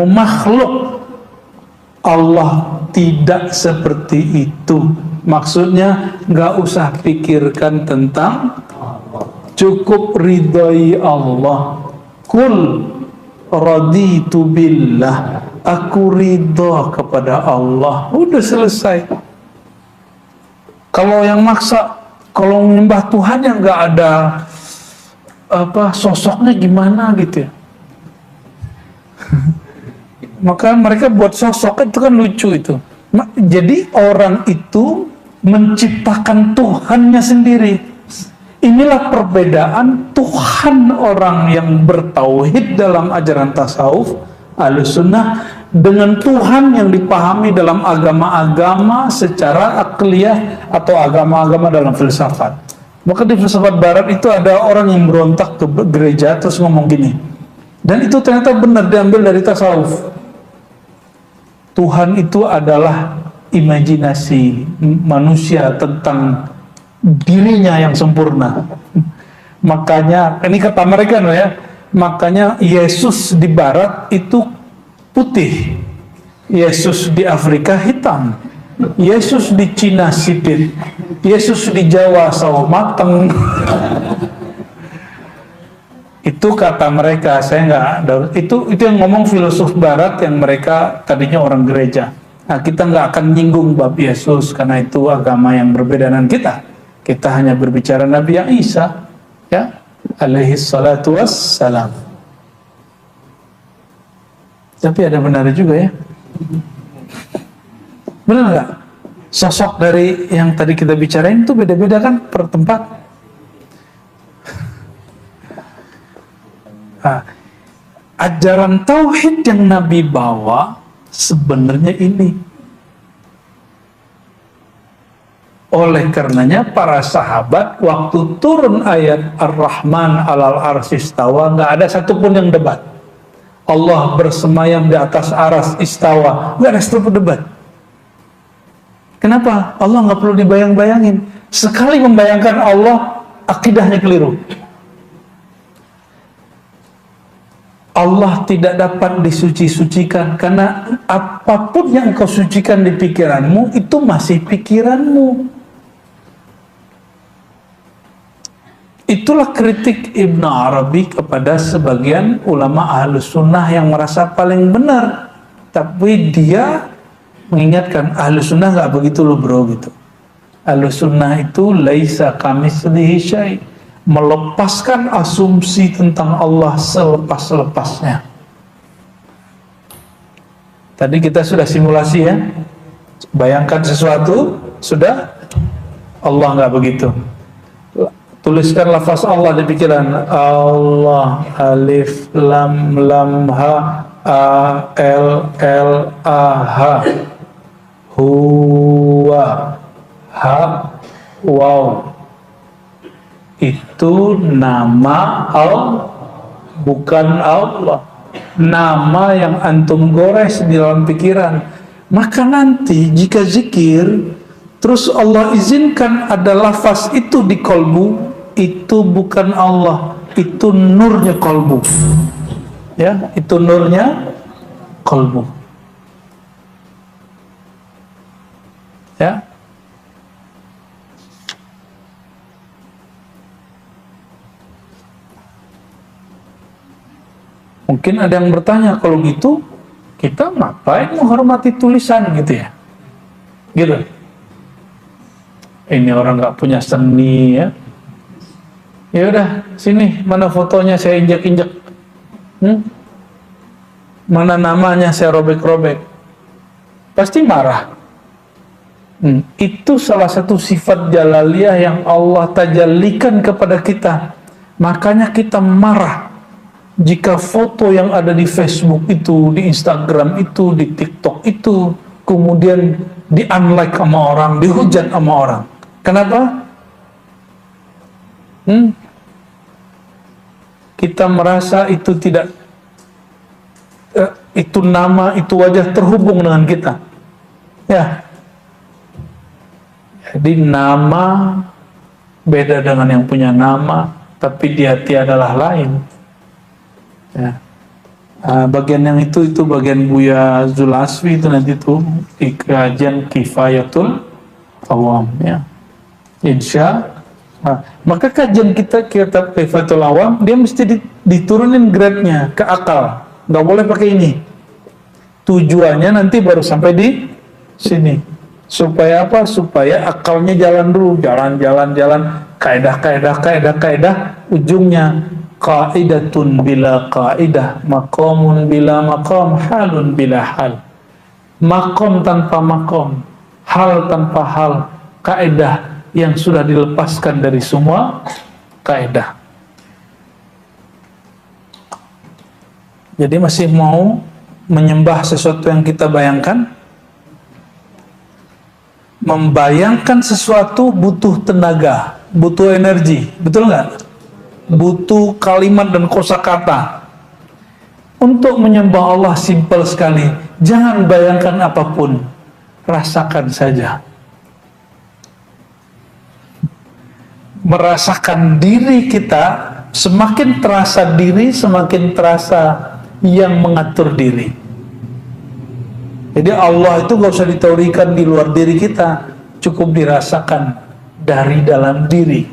S1: makhluk. Allah tidak seperti itu. Maksudnya nggak usah pikirkan tentang, cukup ridhoi Allah. Kul raditu billah, aku ridha kepada Allah. Udah selesai. Kalau yang maksa, kalau menyembah Tuhan yang nggak ada sosoknya gimana gitu ya. Maka mereka buat sosok, itu kan lucu itu. Jadi orang itu menciptakan Tuhannya sendiri. Inilah perbedaan Tuhan orang yang bertauhid dalam ajaran tasawuf Ahlussunnah dengan Tuhan yang dipahami dalam agama-agama secara akliyah atau agama-agama dalam filsafat. Maka di filsafat barat itu ada orang yang berontak ke gereja terus ngomong gini, dan itu ternyata benar diambil dari tasawuf. Tuhan itu adalah imajinasi manusia tentang dirinya yang sempurna. Makanya, ini kata mereka ya, makanya Yesus di barat itu putih, Yesus di Afrika hitam, Yesus di Cina sipit, Yesus di Jawa sawo mateng. Itu kata mereka, saya nggak, itu yang ngomong filosof barat yang mereka tadinya orang gereja. Nah, kita nggak akan nyinggung bab Yesus karena itu agama yang berbeda dengan kita. Kita hanya berbicara Nabi yang Isa, ya, alaihi salatu wassalam. Tapi ada benar juga ya. Benar nggak? Sosok dari yang tadi kita bicarain itu beda-beda kan per tempat. Nah, ajaran tauhid yang Nabi bawa sebenarnya ini. Oleh karenanya para sahabat waktu turun ayat Ar-Rahman 'alal arsy istawa, nggak ada satupun yang debat. Allah bersemayam di atas aras istawa, nggak ada satupun debat. Kenapa? Allah nggak perlu dibayang-bayangin. Sekali membayangkan Allah, akidahnya keliru. Allah tidak dapat disuci-sucikan karena apapun yang kau sucikan di pikiranmu itu masih pikiranmu. Itulah kritik Ibn Arabi kepada sebagian ulama Ahlus Sunnah yang merasa paling benar. Tapi dia mengingatkan Ahlus Sunnah nggak begitu loh bro gitu. Ahlus Sunnah itu laisa kamitslihi syai', melepaskan asumsi tentang Allah selepas-lepasnya. Tadi kita sudah simulasi ya, bayangkan sesuatu, sudah. Allah nggak begitu. Tuliskan lafaz Allah di pikiran. Allah, alif, lam, lam, ha, a, l, l, a, ha, huwa, ha, waw. Itu nama Allah, bukan Allah. Nama yang antum gores di dalam pikiran. Maka nanti jika zikir, terus Allah izinkan ada lafaz itu di kolbu, itu bukan Allah, itu nurnya kolbu. Ya, itu nurnya kolbu. Ya. Mungkin ada yang bertanya, kalau gitu kita ngapain menghormati tulisan gitu ya? Gitu. Ini orang nggak punya seni ya. Ya udah, sini mana fotonya saya injek-injek. Mana namanya saya robek-robek. Pasti marah. Itu salah satu sifat jalaliyah yang Allah tajallikan kepada kita. Makanya kita marah jika foto yang ada di Facebook itu, di Instagram itu, di TikTok itu kemudian di-unlike sama orang, dihujat sama orang. Kenapa? Kita merasa itu tidak, itu nama, itu wajah terhubung dengan kita. Ya. Jadi nama beda dengan yang punya nama, tapi di hati adalah lain. Ya. Bagian yang itu bagian Buya Zulaswi itu nanti tuh di kajian Kifayatul Awam ya. Insya. Maka kajian kita kitab Kifayatul Awam dia mesti diturunin grade-nya ke akal. Nggak boleh pakai ini. Tujuannya nanti baru sampai di sini. Supaya apa? Supaya akalnya jalan dulu, jalan, kaidah, ujungnya qaidatun bila qaidah, maqamun bila maqam, halun bila hal. Maqam tanpa maqam, hal tanpa hal, kaidah yang sudah dilepaskan dari semua kaidah. Jadi masih mau menyembah sesuatu yang kita bayangkan? Membayangkan sesuatu butuh tenaga, butuh energi, betul nggak? Butuh kalimat dan kosakata. Untuk menyembah Allah simpel sekali. Jangan bayangkan apapun, rasakan saja. Merasakan diri kita, semakin terasa diri, semakin terasa yang mengatur diri. Jadi Allah itu gak usah diteorikan di luar diri kita, cukup dirasakan dari dalam diri.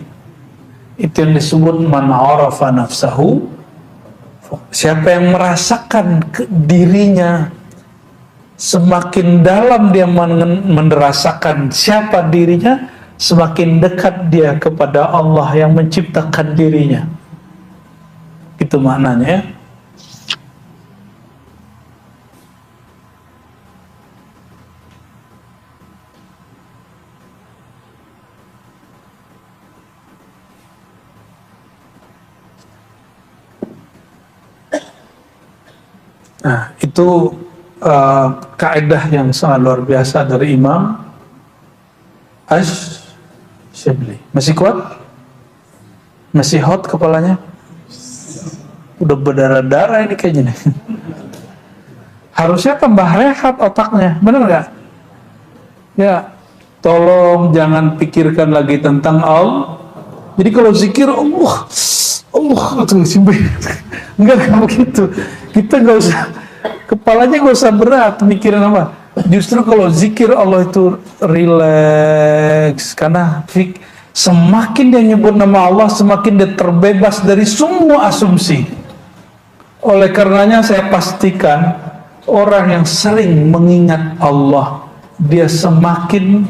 S1: Itu yang disebut man arafa nafsahu. Siapa yang merasakan dirinya, semakin dalam dia merasakan siapa dirinya, semakin dekat dia kepada Allah yang menciptakan dirinya. Itu maknanya ya. Nah, itu kaidah yang sangat luar biasa dari Imam Ash-Shibli. Masih kuat? Masih hot kepalanya? Udah berdarah-darah ini kayaknya nih. Harusnya tambah rehat otaknya, bener nggak? Ya, tolong jangan pikirkan lagi tentang Allah. Jadi kalau zikir Allah tuh simpen. Enggak begitu. Kita nggak usah, kepalanya nggak usah berat mikirin apa. Justru kalau zikir Allah itu relax, karena Semakin dia nyebut nama Allah, semakin dia terbebas dari semua asumsi. Oleh karenanya saya pastikan orang yang sering mengingat Allah, dia semakin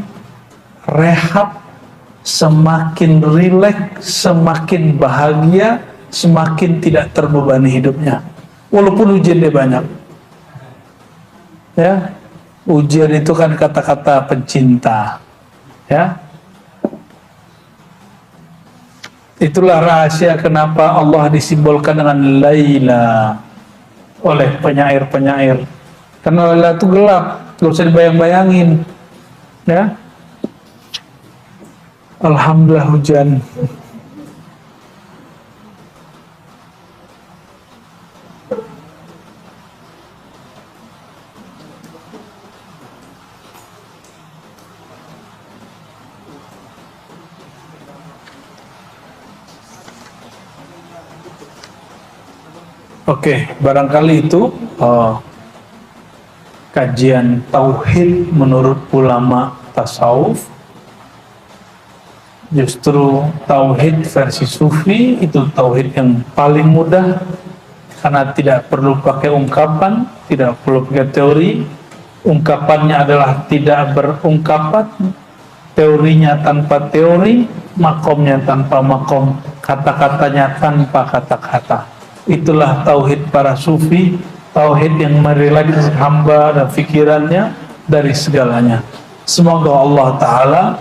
S1: rehat, semakin rileks, semakin bahagia, semakin tidak terbebani hidupnya. Walaupun ujian dia banyak. Ya, ujian itu kan kata-kata pencinta. Ya, itulah rahasia kenapa Allah disimbolkan dengan Laila oleh penyair-penyair. Karena Laila itu gelap, gak usah dibayang-bayangin. Ya, alhamdulillah hujan. Oke, barangkali itu kajian tauhid menurut ulama tasawuf. Justru tauhid versi sufi itu tauhid yang paling mudah karena tidak perlu pakai ungkapan, tidak perlu pakai teori. Ungkapannya adalah tidak berungkapan, teorinya tanpa teori, makomnya tanpa makom, kata-katanya tanpa kata-kata. Itulah tauhid para sufi, tauhid yang merelaksasi hamba dan pikirannya dari segalanya. Semoga Allah Ta'ala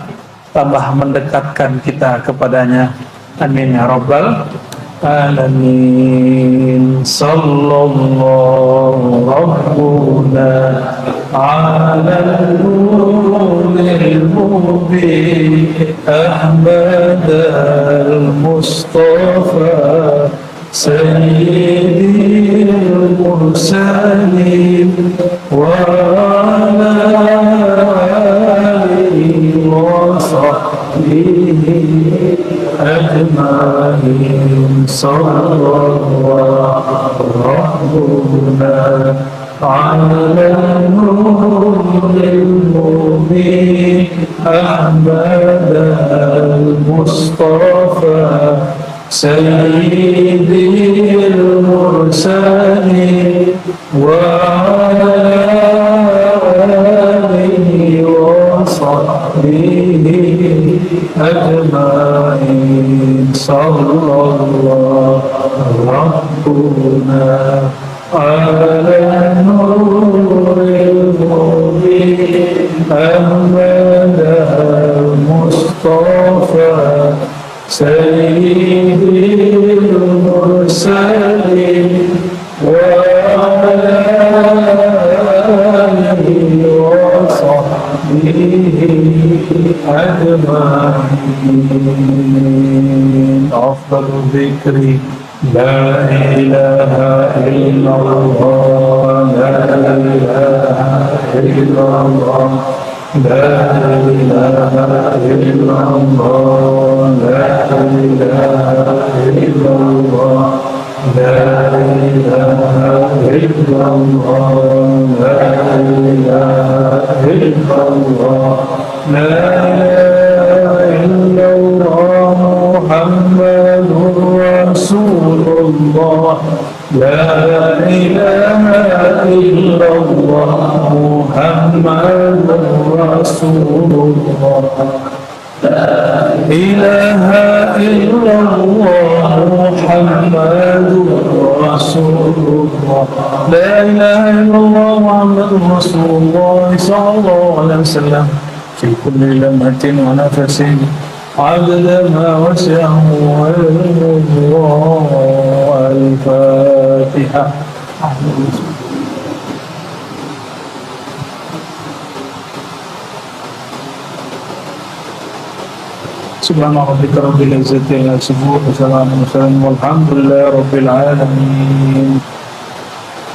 S1: tambah mendekatkan kita kepadanya. Amin ya rabbal alamin. Sallallahu rabbuna ala nuril mubin Ahmad al-Mustafa Sayyidil Mursalin wa ala alihi wa sahbihi ajma'in. Sallallahu rabbuna ala nuril mubin Ahmad al-Mustafa Sayyidil Mursalin wa alihi wa sahbihi ajma'in. Sallallahu rabbuna ala nuril mubin Ahmad al-Mustafa Sayyidil Mursalin wa alihi wa sahbihi ajma'in. Afdalu dzikri la ilaha illallah, la ilaha illallah, لا إله إلا الله، لا إله إلا الله، لا إله إلا الله، لا إله إلا الله، لا إله إلا الله محمد رسول الله، لا إله إلا الله محمد رسول الله، لا إله إلا الله محمد رسول الله، لا إله إلا الله محمد رسول الله صلى الله عليه وسلم في كل لمحة ونفس عدد ما وسعه علم الله. الفاتحة. سبحان ربك رب العزة عما يصفون وسلام على المرسلين والحمد لله رب العالمين.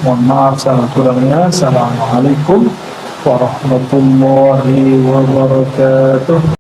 S1: Mohon maaf salah kurangnya. Assalamualaikum warahmatullahi wabarakatuh.